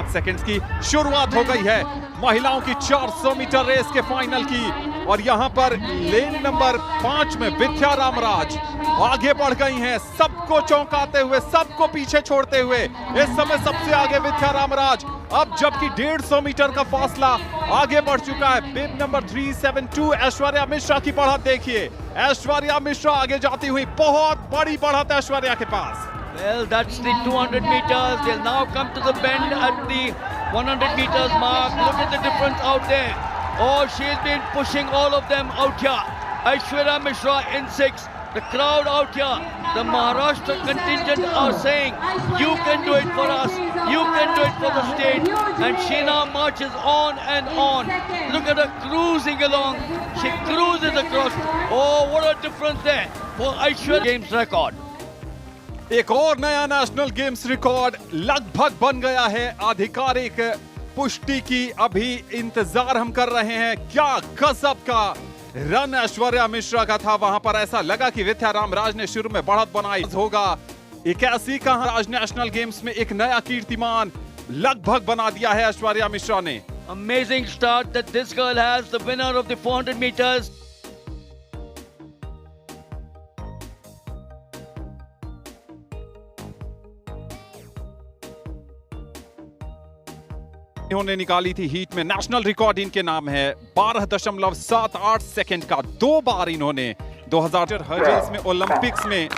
5 seconds की शुरुआत हो गई है महिलाओं की 400 मीटर रेस के फाइनल की और यहां पर लेन नंबर 5 में विद्या रामराज आगे बढ़ गई हैं, सबको चौंकाते हुए, सबको पीछे छोड़ते हुए। इस समय सबसे आगे विद्या रामराज, अब जबकि 150 मीटर का फासला आगे बढ़ चुका है। बिब नंबर 372 ऐश्वर्या मिश्रा की बढ़त देखिए, ऐश्वर्या मिश्रा आगे जाती हुई, बहुत बड़ी बढ़त ऐश्वर्या के पास। Well, that's the 200 meters. They'll now come to the bend at the 100 meters mark. Look at the difference out there. Oh, she's been pushing all of them out here. Aishwarya Mishra in 6. The crowd out here, the Maharashtra contingent are saying, you can do it for us, you can do it for the state. And she now marches on and on. Look at her cruising along. She cruises across. Oh, what a difference there for Aishwarya. Games record. एक और नया national games record लगभग बन गया है। आधिकारिक पुष्टि की अभी इंतजार हम कर रहे हैं। क्या गजब का रन ऐश्वर्या मिश्रा का था। वहां पर ऐसा लगा कि विद्या रामराज ने शुरू में बढ़त बनाई होगा। 81 का आज नेशनल गेम्स में एक नया कीर्तिमान लगभग बना दिया है ऐश्वर्या मिश्रा ने। Amazing start that this girl has, the winner of the 400 meters. इन्होंने निकाली थी हीट में, नेशनल रिकॉर्ड इनके नाम है 12.78 सेकंड का। 2 बार इन्होंने 2000 हर्डल्स में ओलंपिक्स में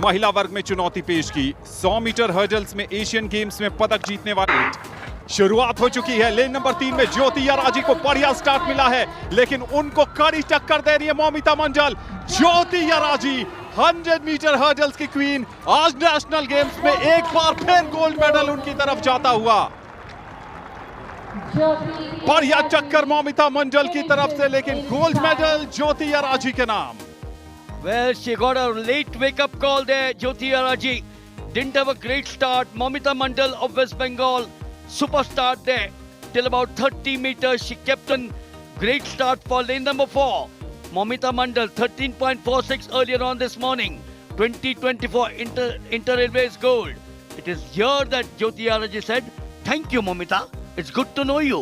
महिला वर्ग में चुनौती पेश की। 100 मीटर हर्डल्स में एशियन गेम्स में पदक जीतने वाली शुरुआत हो चुकी है। लेन नंबर 3 में ज्योति याराजी को बढ़िया स्टार्ट मिला है, लेकिन उनको कड़ी टक्कर दे रही है मौमिता मंडल। ज्योति याराजी 100 मीटर हर्डल्स की क्वीन, आज नेशनल गेम्स में एक बार फिर गोल्ड मेडल उनकी तरफ जाता हुआ। बढ़िया टक्कर मौमिता मंडल की तरफ से, लेकिन गोल्ड मेडल ज्योति याराजी के नाम। Well, she got a late wake-up call there. Jyoti Yaraji didn't have a great start. Momita Mandal of West Bengal, super start there. Till about 30 meters, she kept on great start for lane number 4. Momita Mandal, 13.46 earlier on this morning. 2024 Inter Railways Gold. It is here that Jyoti Yaraji said, "Thank you, Momita. It's good to know you."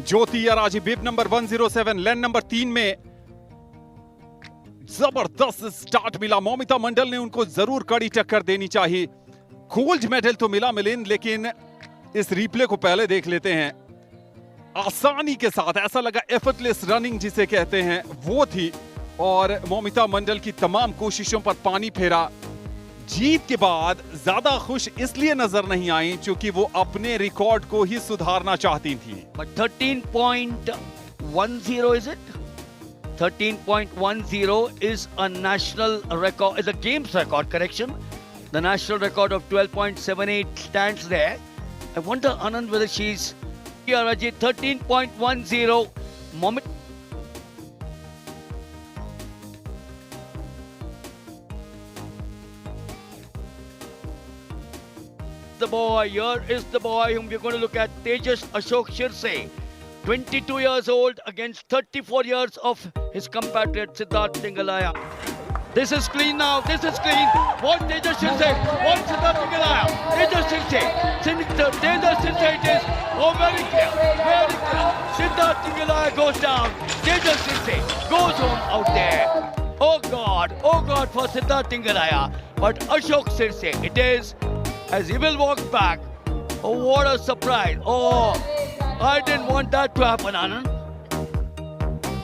Jyoti Yarraji bib number 107 lane number 3 में जबरदस्त start मिला। मौमिता मंडल ने उनको जरूर कड़ी टक्कर देनी चाहिए। गोल्ड मेडल तो मिला मिलिंद, लेकिन इस रिप्ले को पहले देख लेते हैं। आसानी के साथ, ऐसा लगा एफर्टलेस रनिंग जिसे कहते हैं वो थी, और मौमिता मंडल की तमाम कोशिशों पर पानी फेरा। जीत के बाद ज्यादा खुश इसलिए नजर नहीं आई क्योंकि वो अपने रिकॉर्ड को ही सुधारना चाहती थी। But 13.10 is it? 13.10 is a national record, is a games record, correction. The national record of 12.78 stands there. I wonder, Anand, whether she's Yaraji 13.10. Moment. The boy, here is the boy whom we're going to look at, Tejas Ashok Shirse. 22 years old against 34 years of his compatriot Siddharth Tingalaya. This is clean now, this is clean. What Tejas Shirse, what Siddharth Tingalaya. Tejas Shirse, Tejas Shirse it is. Oh, very clear, very clear. Siddharth Tingalaya goes down. Tejas Shirse goes home out there. Oh God for Siddharth Tingalaya. But Ashok Shirse it is, as he will walk back. Oh, what a surprise. Oh, I didn't want that to happen, Anand.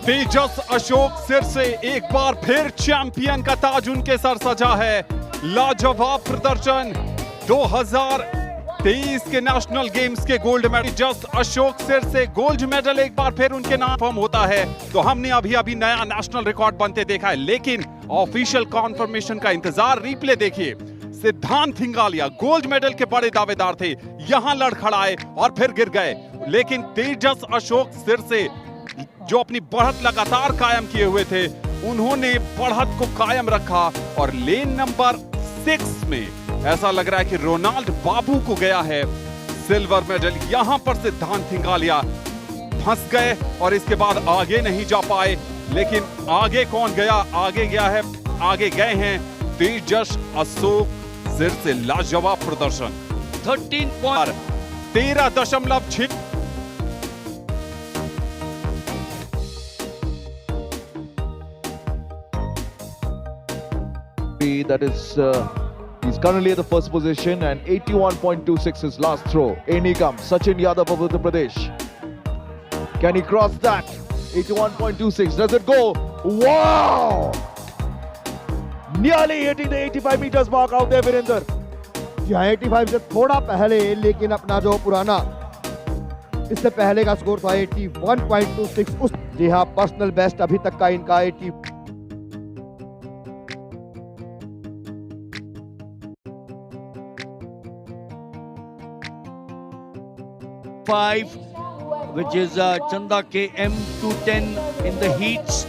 तेजस अशोक सिरसे एक बार फिर champion का ताज उनके sir सजा है। लाजवाब प्रदर्शन। 2023 के national games के गोल्ड मेडल तेजस अशोक सिरसे, गोल्ड मेडल एक बार फिर उनके नाम फॉर्म होता है। तो हमने अभी नया नेशनल रिकॉर्ड बनते देखा है, लेकिन ऑफिशियल कॉन्फर्मेशन का इंतजार। रिप्ले देखिए, सिद्धांत थिंगालिया गोल्ड मेडल के बड़े दावेदार थे, यहां लड़खड़ाए और फिर गिर गए, लेकिन तेजस अशोक सिरसे जो अपनी बढ़त लगातार कायम किए हुए थे, उन्होंने बढ़त को कायम रखा और लेन नंबर 6 में ऐसा लग रहा है कि रोनाल्ड बाबू को गया है सिल्वर मेडल। यहां पर सिद्धांत थिंगालिया फंस गए और इसके बाद आगे नहीं जा पाए, लेकिन आगे कौन गया? आगे गए हैं तेजस अशोक सिरसे। लाजवाब प्रदर्शन। 13 point 13.6 that is he's currently at the first position and 81.26 his last throw. In he comes, Sachin Yadav of Uttar Pradesh. Can he cross that? 81.26, does it go? Wow! Nearly hitting the 85 meters mark out there, Virender. जी हाँ 85 से थोड़ा पहले, लेकिन अपना जो पुराना इससे पहले का स्कोर था 81.26 उस जी हाँ पर्सनल बेस्ट अभी तक का इनका 80 5, which is Chanda KM 210 in the heats.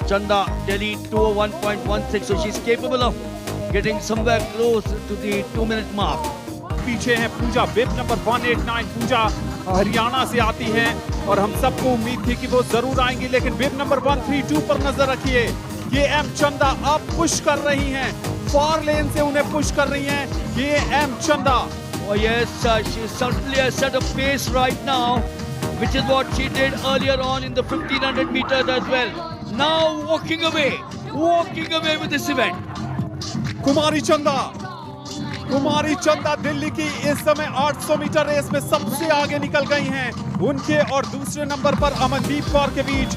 Chanda Delhi 201.16, so she's capable of getting somewhere close to the 2-minute mark. पीछे है पूजा, वेब नंबर 189। पूजा हरियाणा से आती हैं और हम सबको उम्मीद थी कि वो जरूर आएंगी, लेकिन वेब नंबर 132 पर नजर रखिए। ये एम चंदा अब पुश कर रही हैं, फॉर लेन से उन्हें पुश कर रही हैं ये एम चंदा। Oh yes, she certainly has set a pace right now, which is what she did earlier on in the 1500 meters as well. Now walking away with this event. कुमारी चंदा दिल्ली की इस समय 800 मीटर रेस में सबसे आगे निकल गई हैं। उनके और दूसरे नंबर पर अमनदीप कौर के बीच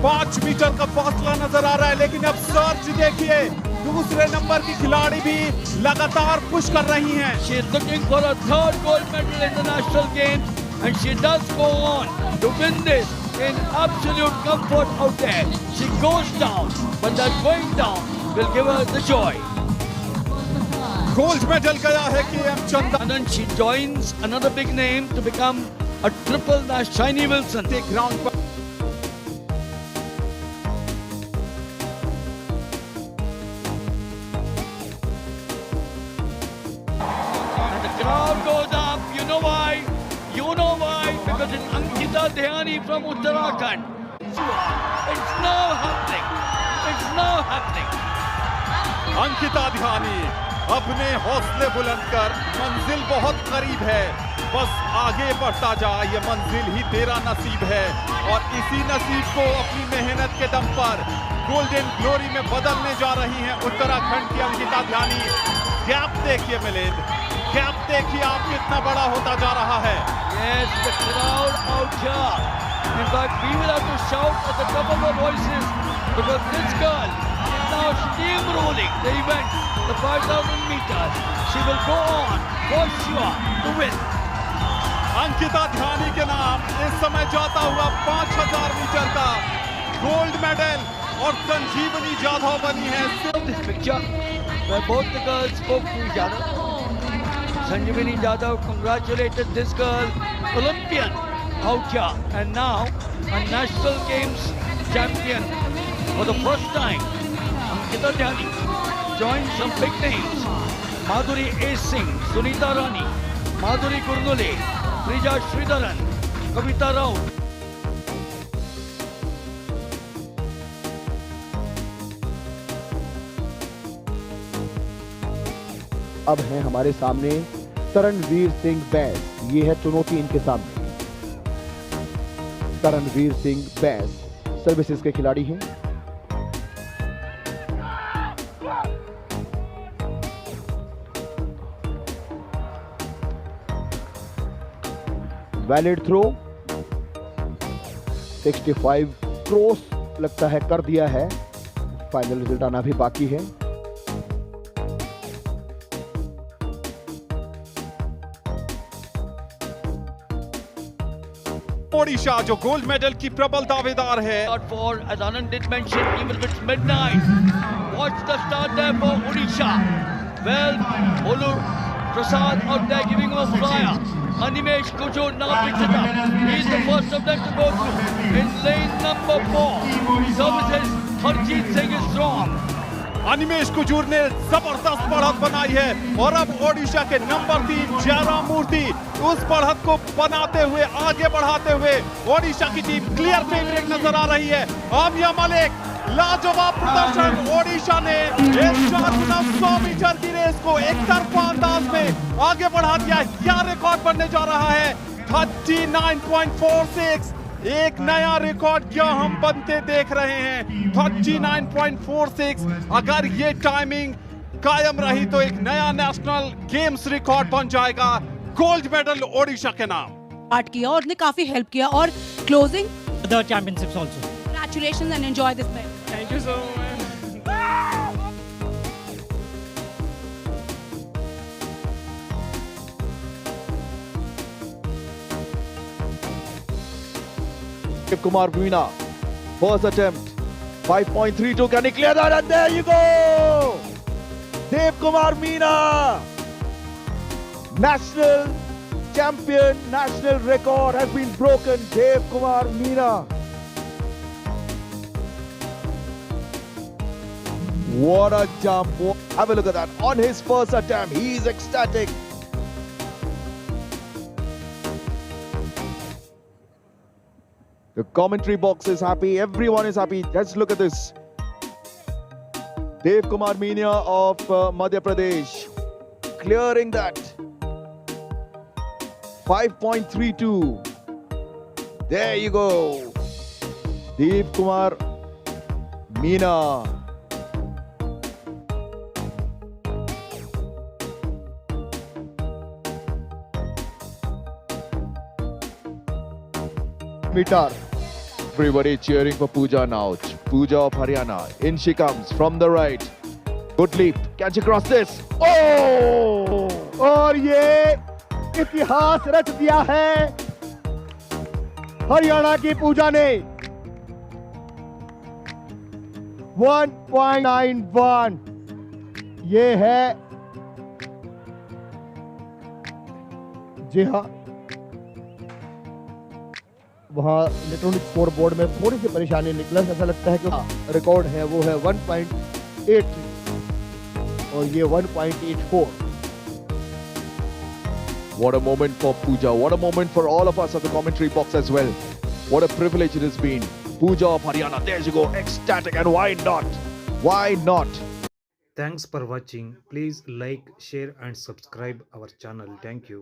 5 मीटर का फासला नजर आ रहा है, लेकिन अब सर्च देखिए, दूसरे नंबर की खिलाड़ी भी लगातार पुश कर रही हैं। She is looking for a third gold medal in the national games, and she does go on to win this in absolute comfort out there. She goes down, but that going down will give her the joy. Gold medal गया है KM चंदा। And then she joins another big name to become a triple dash, Shiny Wilson. Ground पर And the crowd goes up. You know why? Because it's Ankita Dhyani from Uttarakhand. It's now happening. Ankita Dhyani अपने हौसले बुलंद कर, मंजिल बहुत करीब है, बस आगे बढ़ता जा, ये मंजिल ही तेरा नसीब है। और इसी नसीब को अपनी मेहनत के दम पर गोल्डन ग्लोरी में बदलने जा रही हैं उत्तराखंड की अंकिता ध्यानी। गैप देखिए मिलिंद, गैप देखिए आप कितना बड़ा होता जा रहा है। Yes, the crowd out here. In fact, we will have to shout at the top of our voices because this girl is now steamrolling the event, the 5,000 meters. She will go on for sure to win. Ankita ध्यानी के नाम इस समय जाता हुआ 5000 metre का gold medal और संजीवनी जाधव बनी है। This picture where both the girls spoke to each other. Sanjeevani Jadhav congratulated this girl, Olympian out here, and now a national games champion for the first time. Ankita Dhyani joined some big names: Madhuri A. Singh, Sunita Rani, Madhuri Gurnule, Prija Sridharan, Kavita Rao. अब है हमारे सामने तरणवीर सिंह बैस। ये है चुनौती इनके सामने। तरणवीर सिंह बैस services के खिलाड़ी हैं। वैलिड थ्रो 65 क्रॉस लगता है कर दिया है। फाइनल रिजल्ट आना भी बाकी है। ओडिशा जो गोल्ड मेडल की प्रबल दावेदार है। For, as Anand did mention, even if it's midnight, watch the start there for Odisha. Well, Olu Prasad out there giving him a flyer. Animesh Kujur now picks it up. He's the first of them to go through. In lane number 4, services Harjeet Singh is strong. Animesh Kujur ने जबरदस्त बढ़त बनाई है और अब ओडिशा के number 3 Jairam मूर्ति उस बढ़त को बनाते हुए आगे बढ़ाते हुए ओडिशा की टीम क्लियर फेवरेट नजर आ रही है। आमिया मलिक लाजवाब प्रदर्शन ओडिशा ने इस 4x100 मीटर की रेस को एक तरफा अंदाज में आगे बढ़ा दिया। क्या रिकॉर्ड बनने जा रहा है 39.46। एक नया रिकॉर्ड क्या हम बनते देख रहे हैं 39.46। अगर ये टाइमिंग कायम रही तो एक नया नेशनल गेम्स रिकॉर्ड बन जाएगा। गोल्ड मेडल ओडिशा के नाम। पार्ट किया और उसने काफी हेल्प किया और closing the championships also. congratulations and enjoy this match. Thank you so much. Dev Kumar Meena, first attempt, 5.32. Can he clear that? And there you go! Dev Kumar Meena, national champion, national record has been broken. Dev Kumar Meena. What a jump! Have a look at that. On his first attempt, he's ecstatic. The commentary box is happy. Everyone is happy. Let's look at this. Dev Kumar Meena of Madhya Pradesh clearing that. 5.32. There you go. Dev Kumar Meena. Metre Everybody cheering for Pooja now. Pooja of Haryana. In she comes from the right. Good leap. Can she cross this? Oh! और ये इतिहास रच दिया है हरियाणा की पूजा ने 1.91 ये है जी हाँ वहाँ इलेक्ट्रॉनिक स्कोर बोर्ड में थोड़ी सी परेशानी निकला ऐसा लगता है कि रिकॉर्ड है वो है 1.83 और ये 1.84 What a moment for Pooja. What a moment for all of us at the commentary box as well. What a privilege it has been. Pooja of Haryana. There you go. Ecstatic. And why not? Why not? Thanks for watching. Please like, share and subscribe our channel. Thank you.